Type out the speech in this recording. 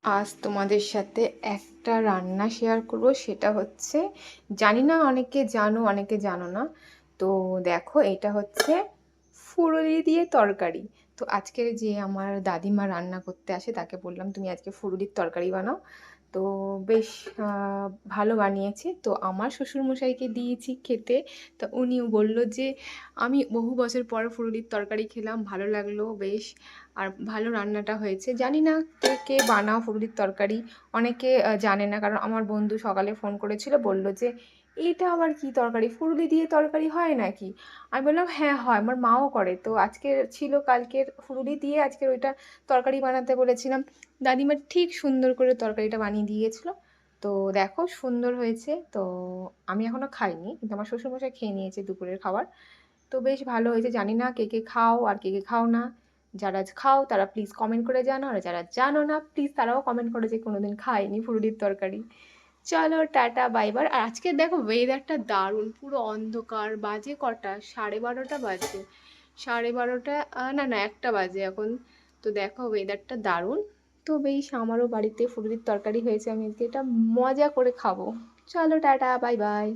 আজ তোমাদের সাথে একটা রান্না শেয়ার করব, সেটা হচ্ছে, জানি না অনেকে জানো অনেকে জানো না। তো দেখো, এটা হচ্ছে ফুলুরি দিয়ে তরকারি। তো আজকে যে আমার দাদিমা রান্না করতে আসে তাকে বললাম তুমি আজকে ফুলুরির তরকারি বানাও। তো বেশ ভালো বানিয়েছে। তো আমার শ্বশুরমশাইকে দিয়েছি খেতে। তো উনিও বলল যে আমি বহু বছর পর ফুলুরির তরকারি খেলাম, ভালো লাগলো বেশ। আর ভালো রান্নাটা হয়েছে। জানি না কে কে বানাও ফুলুরির তরকারি, অনেকে জানে না। কারণ আমার বন্ধু সকালে ফোন করেছিল, বলল যে এটা আবার কি তরকারি, ফুলুরি দিয়ে তরকারি হয় নাকি? আমি বললাম হ্যাঁ হয়, আমার মাও করে। তো আজকে ছিল কালকের ফুলুরি দিয়ে, আজকের ওইটা তরকারি বানাতে বলেছিলাম। দাদিমা ঠিক সুন্দর করে তরকারিটা বানিয়ে দিয়েছিল। তো দেখো সুন্দর হয়েছে। তো আমি এখনও খাইনি, কিন্তু আমার শ্বশুরমশাই খেয়ে নিয়েছে দুপুরের খাবার। তো বেশ ভালো হয়েছে। জানি না কে কে খাও আর কে কে খাও না। যারা খাও তারা প্লিজ কমেন্ট করে জানো, আর যারা জানো না প্লিজ তারাও কমেন্ট করে যে কোনোদিন খায়নি ফুলুরির তরকারি। চলো টাটা বাই বাই। আর আজকে দেখো ওয়েদারটা দারুণ, পুরো অন্ধকার। বাজে কটা, 12:30 বাজে। 12:30, না না 1টা বাজে এখন। তো দেখো ওয়েদারটা দারুণ। তো বেশ আমারও বাড়িতে ফুলুরির তরকারি হয়েছে, আমি আজকে এটা মজা করে খাবো। চলো টাটা বাই বাই।